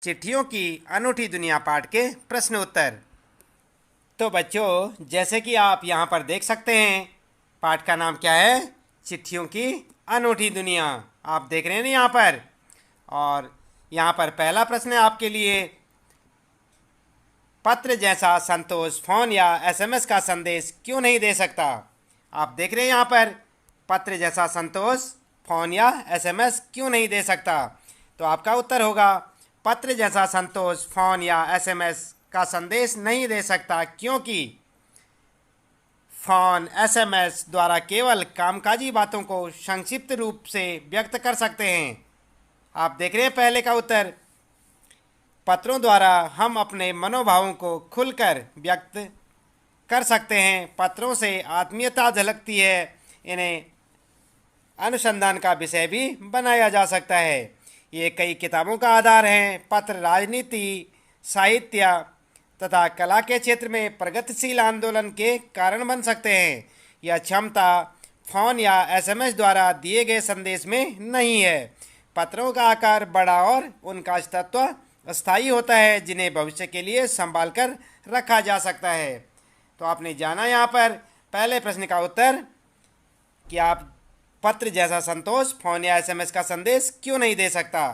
चिट्ठियों की अनूठी दुनिया पाठ के प्रश्न उत्तर। तो बच्चों, जैसे कि आप यहाँ पर देख सकते हैं, पाठ का नाम क्या है? चिट्ठियों की अनूठी दुनिया। आप देख रहे हैं ना यहाँ पर। और यहाँ पर पहला प्रश्न है आपके लिए, पत्र जैसा संतोष फोन या एसएमएस का संदेश क्यों नहीं दे सकता? आप देख रहे हैं यहाँ पर, पत्र जैसा संतोष फोन या एसएमएस क्यों नहीं दे सकता? तो आपका उत्तर होगा, पत्र जैसा संतोष फोन या एसएमएस का संदेश नहीं दे सकता, क्योंकि फोन एसएमएस द्वारा केवल कामकाजी बातों को संक्षिप्त रूप से व्यक्त कर सकते हैं। आप देख रहे हैं पहले का उत्तर, पत्रों द्वारा हम अपने मनोभावों को खुलकर व्यक्त कर सकते हैं। पत्रों से आत्मीयता झलकती है। इन्हें अनुसंधान का विषय भी बनाया जा सकता है। ये कई किताबों का आधार हैं। पत्र राजनीति, साहित्य तथा कला के क्षेत्र में प्रगतिशील आंदोलन के कारण बन सकते हैं। यह क्षमता फोन या एसएमएस द्वारा दिए गए संदेश में नहीं है। पत्रों का आकार बड़ा और उनका तत्व अस्थायी होता है, जिन्हें भविष्य के लिए संभाल कर रखा जा सकता है। तो आपने जाना यहाँ पर पहले प्रश्न का उत्तर कि आप पत्र जैसा संतोष फोन या एसएमएस का संदेश क्यों नहीं दे सकता।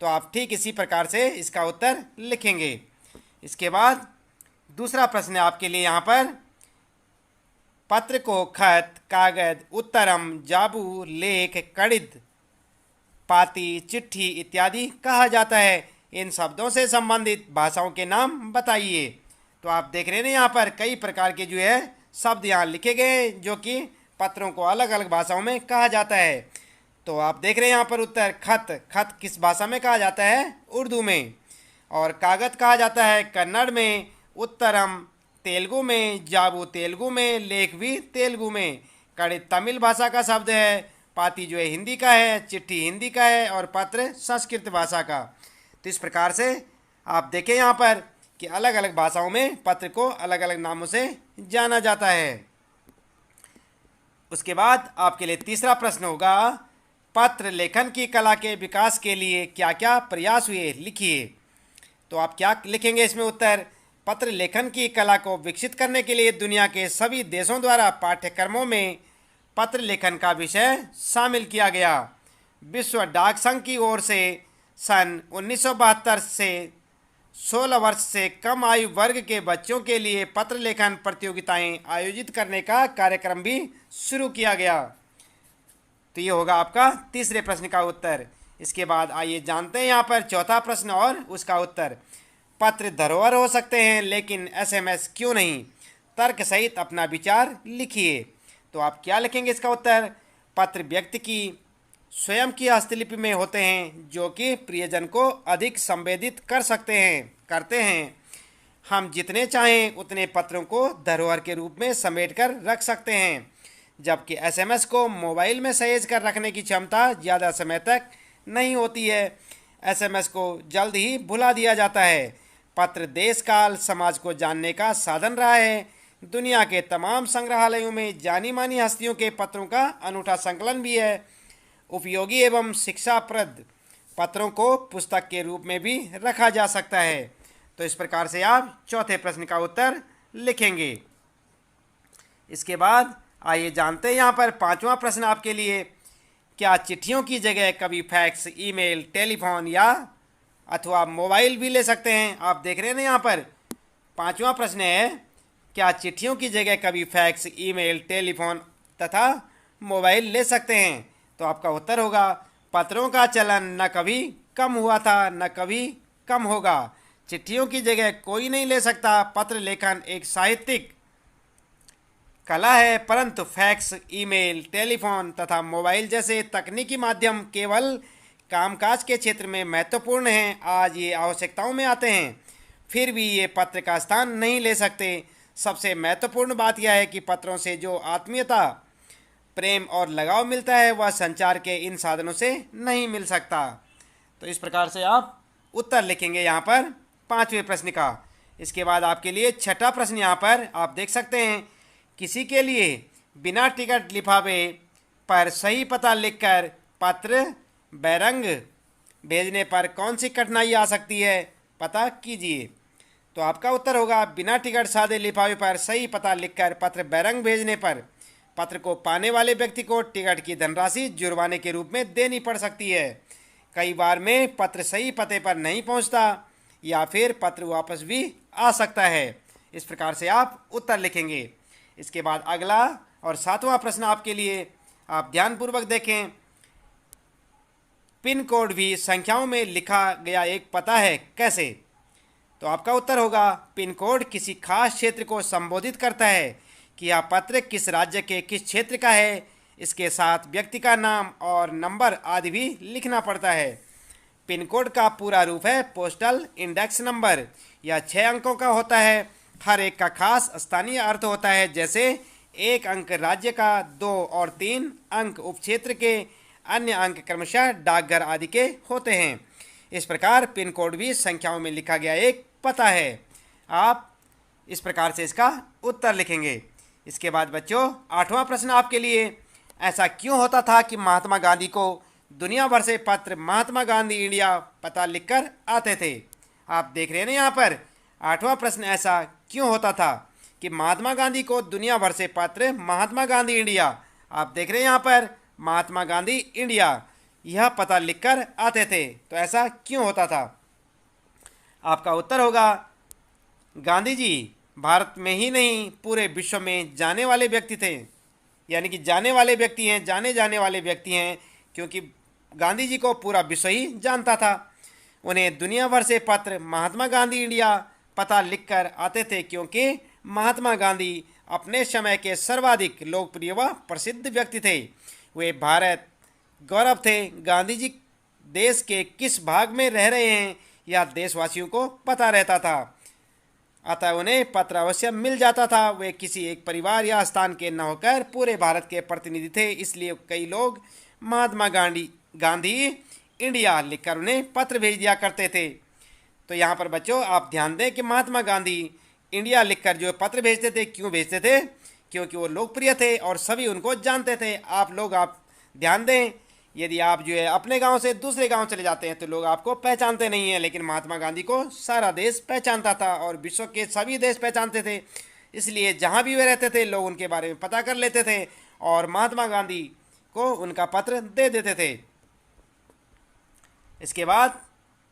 तो आप ठीक इसी प्रकार से इसका उत्तर लिखेंगे। इसके बाद दूसरा प्रश्न है आपके लिए यहाँ पर, पत्र को खत, कागज, उत्तरम, जाबू, लेख, कड़ित, पाती, चिट्ठी इत्यादि कहा जाता है। इन शब्दों से संबंधित भाषाओं के नाम बताइए। तो आप देख रहे हैं यहाँ पर कई प्रकार के जो है शब्द यहाँ लिखे गए हैं, जो कि पत्रों को अलग अलग भाषाओं में कहा जाता है। तो आप देख रहे हैं यहाँ पर उत्तर, खत, खत किस भाषा में कहा जाता है? उर्दू में। और कागज कहा जाता है कन्नड़ में, उत्तरम तेलुगु में, जाबू तेलुगु में, लेख भी तेलुगु में। कड़ित तमिल भाषा का शब्द है, पाती जो है हिंदी का है, चिट्ठी हिंदी का है और पत्र संस्कृत भाषा का। तो इस प्रकार से आप देखें यहाँ पर कि अलग अलग भाषाओं में पत्र को अलग अलग नामों से जाना जाता है। उसके बाद आपके लिए तीसरा प्रश्न होगा, पत्र लेखन की कला के विकास के लिए क्या क्या प्रयास हुए, लिखिए। तो आप क्या लिखेंगे इसमें उत्तर, पत्र लेखन की कला को विकसित करने के लिए दुनिया के सभी देशों द्वारा पाठ्यक्रमों में पत्र लेखन का विषय शामिल किया गया। विश्व डाक संघ की ओर से सन 1972 से 16 वर्ष से कम आयु वर्ग के बच्चों के लिए पत्र लेखन प्रतियोगिताएं आयोजित करने का कार्यक्रम भी शुरू किया गया। तो ये होगा आपका तीसरे प्रश्न का उत्तर। इसके बाद आइए जानते हैं यहाँ पर चौथा प्रश्न और उसका उत्तर, पत्र धरोहर हो सकते हैं लेकिन एसएमएस क्यों नहीं? तर्क सहित अपना विचार लिखिए। तो आप क्या लिखेंगे इसका उत्तर, पत्र व्यक्ति की स्वयं की हस्तलिपि में होते हैं, जो कि प्रियजन को अधिक संवेदित करते हैं। हम जितने चाहें उतने पत्रों को धरोहर के रूप में समेट कर रख सकते हैं, जबकि एसएमएस को मोबाइल में सहेज कर रखने की क्षमता ज़्यादा समय तक नहीं होती है। एसएमएस को जल्द ही भुला दिया जाता है। पत्र देश काल समाज को जानने का साधन रहा है। दुनिया के तमाम संग्रहालयों में जानी मानी हस्तियों के पत्रों का अनूठा संकलन भी है। उपयोगी एवं शिक्षाप्रद पत्रों को पुस्तक के रूप में भी रखा जा सकता है। तो इस प्रकार से आप चौथे प्रश्न का उत्तर लिखेंगे। इसके बाद आइए जानते हैं यहाँ पर पांचवा प्रश्न आपके लिए, क्या चिट्ठियों की जगह कभी फैक्स, ईमेल, टेलीफोन या अथवा मोबाइल भी ले सकते हैं? आप देख रहे हैं ना यहाँ पर पांचवा प्रश्न है, क्या चिट्ठियों की जगह कभी फैक्स, ईमेल, टेलीफोन तथा मोबाइल ले सकते हैं? तो आपका उत्तर होगा, पत्रों का चलन न कभी कम हुआ था न कभी कम होगा। चिट्ठियों की जगह कोई नहीं ले सकता। पत्र लेखन एक साहित्यिक कला है, परंतु फैक्स, ईमेल, टेलीफोन तथा मोबाइल जैसे तकनीकी माध्यम केवल कामकाज के क्षेत्र में महत्वपूर्ण हैं। आज ये आवश्यकताओं में आते हैं, फिर भी ये पत्र का स्थान नहीं ले सकते। सबसे महत्वपूर्ण बात यह है कि पत्रों से जो आत्मीयता, प्रेम और लगाव मिलता है वह संचार के इन साधनों से नहीं मिल सकता। तो इस प्रकार से आप उत्तर लिखेंगे यहाँ पर पांचवें प्रश्न का। इसके बाद आपके लिए छठा प्रश्न यहाँ पर आप देख सकते हैं, किसी के लिए बिना टिकट लिफाफे पर सही पता लिखकर पत्र बैरंग भेजने पर कौन सी कठिनाई आ सकती है, पता कीजिए। तो आपका उत्तर होगा बिना टिकट सादे लिफाफे पर सही पता लिखकर पत्र बैरंग भेजने पर पत्र को पाने वाले व्यक्ति को टिकट की धनराशि जुर्माने के रूप में देनी पड़ सकती है। कई बार में पत्र सही पते पर नहीं पहुंचता या फिर पत्र वापस भी आ सकता है। इस प्रकार से आप उत्तर लिखेंगे। इसके बाद अगला और 7वां प्रश्न आपके लिए, आप ध्यानपूर्वक देखें। पिन कोड भी संख्याओं में लिखा गया एक पता है, कैसे? तो आपका उत्तर होगा पिन कोड किसी खास क्षेत्र को संबोधित करता है कि यह पत्र किस राज्य के किस क्षेत्र का है। इसके साथ व्यक्ति का नाम और नंबर आदि भी लिखना पड़ता है। पिन कोड का पूरा रूप है पोस्टल इंडेक्स नंबर। यह 6 अंकों का होता है। हर एक का खास स्थानीय अर्थ होता है, जैसे 1 अंक राज्य का, 2 और 3 अंक उपक्षेत्र के, अन्य अंक क्रमशः डाकघर आदि के होते हैं। इस प्रकार पिन कोड भी संख्याओं में लिखा गया एक पता है। आप इस प्रकार से इसका उत्तर लिखेंगे। इसके बाद बच्चों 8वां प्रश्न आपके लिए, ऐसा क्यों होता था कि महात्मा गांधी को दुनिया भर से पत्र महात्मा गांधी इंडिया पता लिखकर आते थे? आप देख रहे हैं ना यहाँ पर 8वां प्रश्न, ऐसा क्यों होता था कि महात्मा गांधी को दुनिया भर से पत्र महात्मा गांधी इंडिया, आप देख रहे हैं यहाँ पर महात्मा गांधी इंडिया, यह पता लिखकर आते थे। तो ऐसा क्यों होता था? आपका उत्तर होगा गांधी जी भारत में ही नहीं पूरे विश्व में जाने वाले व्यक्ति थे, यानी कि जाने वाले व्यक्ति हैं, जाने जाने वाले व्यक्ति हैं, क्योंकि गांधी जी को पूरा विश्व ही जानता था। उन्हें दुनिया भर से पत्र महात्मा गांधी इंडिया पता लिखकर आते थे, क्योंकि महात्मा गांधी अपने समय के सर्वाधिक लोकप्रिय व प्रसिद्ध व्यक्ति थे। वे भारत गौरव थे। गांधी जी देश के किस भाग में रह रहे हैं यह देशवासियों को पता रहता था, अतः उन्हें पत्र अवश्य मिल जाता था। वे किसी एक परिवार या स्थान के न होकर पूरे भारत के प्रतिनिधि थे, इसलिए कई लोग महात्मा गांधी इंडिया लिखकर उन्हें पत्र भेज दिया करते थे। तो यहाँ पर बच्चों आप ध्यान दें कि महात्मा गांधी इंडिया लिखकर जो पत्र भेजते थे, क्यों भेजते थे? क्योंकि वो लोकप्रिय थे और सभी उनको जानते थे। आप ध्यान दें, यदि आप जो है अपने गांव से दूसरे गांव चले जाते हैं तो लोग आपको पहचानते नहीं हैं, लेकिन महात्मा गांधी को सारा देश पहचानता था और विश्व के सभी देश पहचानते थे। इसलिए जहां भी वे रहते थे लोग उनके बारे में पता कर लेते थे और महात्मा गांधी को उनका पत्र दे देते थे। इसके बाद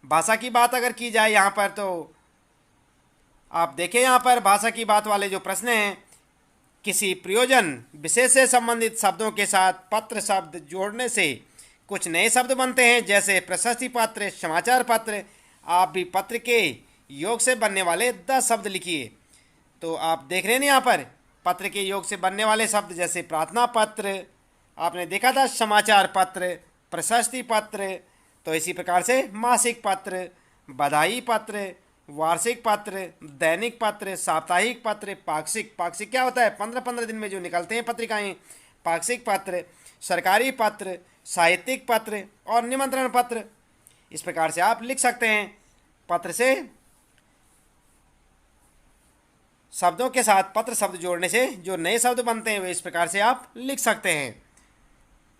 भाषा की बात अगर की जाए यहाँ पर, तो आप देखें यहाँ पर भाषा की बात वाले जो प्रश्न हैं, किसी प्रयोजन विशेष से संबंधित शब्दों के साथ पत्र शब्द जोड़ने से कुछ नए शब्द बनते हैं, जैसे प्रशस्ति पत्र, समाचार पत्र। आप भी पत्र के योग से बनने वाले 10 शब्द लिखिए। तो आप देख रहे हैं यहाँ पर पत्र के योग से बनने वाले शब्द, जैसे प्रार्थना पत्र आपने देखा था, समाचार पत्र, प्रशस्ति पत्र। तो इसी प्रकार से मासिक पत्र, बधाई पत्र, वार्षिक पत्र, दैनिक पत्र, साप्ताहिक पत्र, पाक्षिक क्या होता है 15-15 दिन में जो निकलते हैं पत्रिकाएं, पाक्षिक पत्र, सरकारी पत्र, साहित्यिक पत्र और निमंत्रण पत्र। इस प्रकार से आप लिख सकते हैं। पत्र से शब्दों के साथ पत्र शब्द जोड़ने से जो नए शब्द बनते हैं वे इस प्रकार से आप लिख सकते हैं।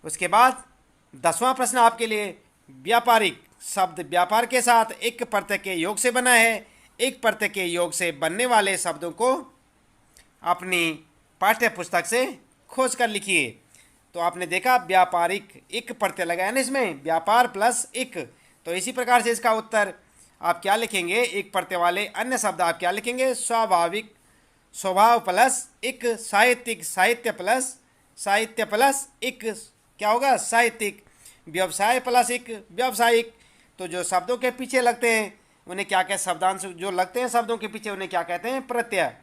उसके बाद 10वां प्रश्न आपके लिए, व्यापारिक शब्द व्यापार के साथ एक प्रत्यय के योग से बना है। एक प्रत्यय के योग से बनने वाले शब्दों को अपनी पाठ्य पुस्तक से खोज कर लिखिए। तो आपने देखा व्यापारिक एक प्रत्यय लगाया ना इसमें, व्यापार प्लस एक। तो इसी प्रकार से इसका उत्तर आप क्या लिखेंगे? एक प्रत्यय वाले अन्य शब्द आप क्या लिखेंगे? स्वाभाविक, स्वभाव प्लस एक, साहित्यिक, साहित्य प्लस एक क्या होगा? साहित्यिक, व्यवसाय प्लस एक, व्यावसायिक। तो जो शब्दों के पीछे लगते हैं उन्हें क्या कहते हैं? शब्दांश जो लगते हैं शब्दों के पीछे उन्हें क्या कहते हैं? प्रत्यय।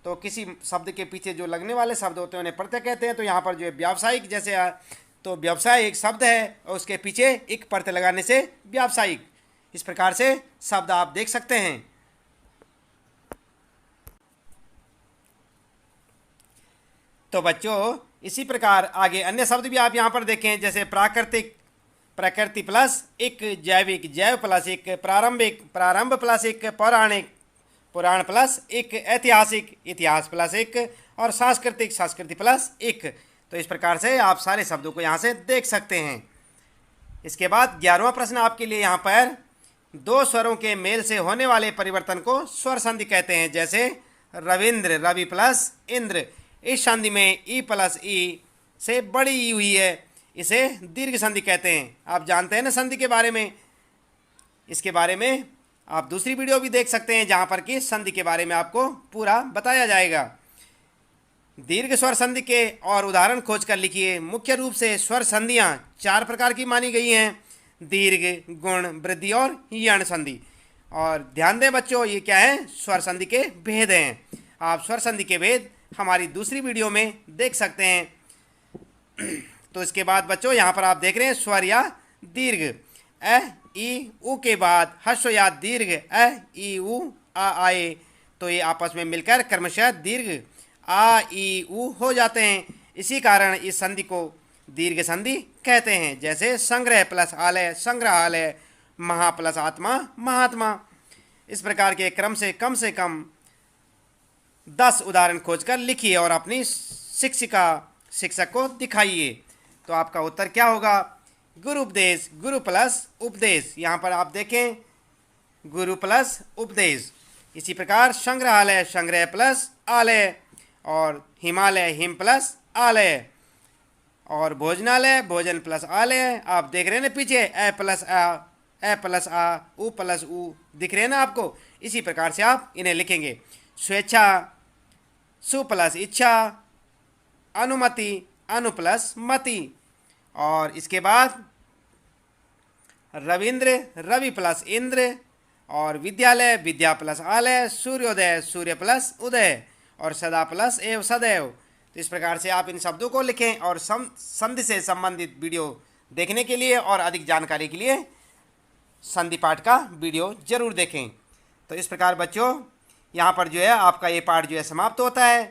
तो किसी शब्द के पीछे जो लगने वाले शब्द होते हैं उन्हें प्रत्यय कहते हैं। तो यहाँ पर जो है व्यावसायिक जैसे तो व्यवसाय एक शब्द है और उसके पीछे एक प्रत्यय लगाने से व्यावसायिक। इस प्रकार से शब्द आप देख सकते हैं। तो बच्चों इसी प्रकार आगे अन्य शब्द भी आप यहाँ पर देखें, जैसे प्राकृतिक, प्रकृति प्लस एक, जैविक, जैव प्लस एक, प्रारंभिक, प्रारंभ प्लस एक, पौराणिक, पुराण प्लस एक, ऐतिहासिक, इतिहास प्लस एक और सांस्कृतिक, संस्कृति प्लस एक। तो इस प्रकार से आप सारे शब्दों को यहाँ से देख सकते हैं। इसके बाद 11वां प्रश्न आपके लिए यहाँ पर, दो स्वरों के मेल से होने वाले परिवर्तन को स्वर संधि कहते हैं। जैसे रविंद्र, रवि प्लस इंद्र, इस संधि में ई प्लस ई से बड़ी ई हुई है, इसे दीर्घ संधि कहते हैं। आप जानते हैं ना संधि के बारे में। इसके बारे में आप दूसरी वीडियो भी देख सकते हैं जहाँ पर कि संधि के बारे में आपको पूरा बताया जाएगा। दीर्घ स्वर संधि के और उदाहरण खोज कर लिखिए। मुख्य रूप से स्वर संधियाँ 4 प्रकार की मानी गई हैं, दीर्घ, गुण, वृद्धि और यण संधि। और ध्यान दें बच्चों, ये क्या है, स्वर संधि के भेद हैं। आप स्वर संधि के भेद हमारी दूसरी वीडियो में देख सकते हैं। तो इसके बाद बच्चों यहाँ पर आप देख रहे हैं स्वर या दीर्घ। अ, ई, उ के बाद ह्रस्व या दीर्घ अ, ई, उ, आ आए तो ये आपस में मिलकर क्रमशः दीर्घ आ, ई, उ हो जाते हैं। इसी कारण इस संधि को दीर्घ संधि कहते हैं। जैसे संग्रह प्लस आलय, संग्रहालय, महा प्लस आत्मा, महात्मा। इस प्रकार के क्रम से कम 10 उदाहरण खोजकर लिखिए और अपनी शिक्षक को दिखाइए। तो आपका उत्तर क्या होगा? गुरु उपदेश, गुरु प्लस उपदेश। यहाँ पर आप देखें गुरु प्लस उपदेश। इसी प्रकार संग्रहालय, संग्रह प्लस आलय, और हिमालय, हिम प्लस आलय, और भोजनालय, भोजन प्लस आलय। आप देख रहे हैं ना पीछे ए प्लस आ, उ प्लस उ दिख रहे हैं ना आपको। इसी प्रकार से आप इन्हें लिखेंगे। स्वेच्छा, सु प्लस इच्छा, अनुमति, अनु प्लस मति। और इसके बाद रविंद्र, रवि प्लस इंद्र, और विद्यालय, विद्या प्लस आलय, सूर्योदय, सूर्य प्लस उदय, और सदा प्लस एव, सदैव। तो इस प्रकार से आप इन शब्दों को लिखें और संधि से संबंधित वीडियो देखने के लिए और अधिक जानकारी के लिए संधि पाठ का वीडियो जरूर देखें। तो इस प्रकार बच्चों यहाँ पर जो है आपका ये पाठ जो है समाप्त होता है।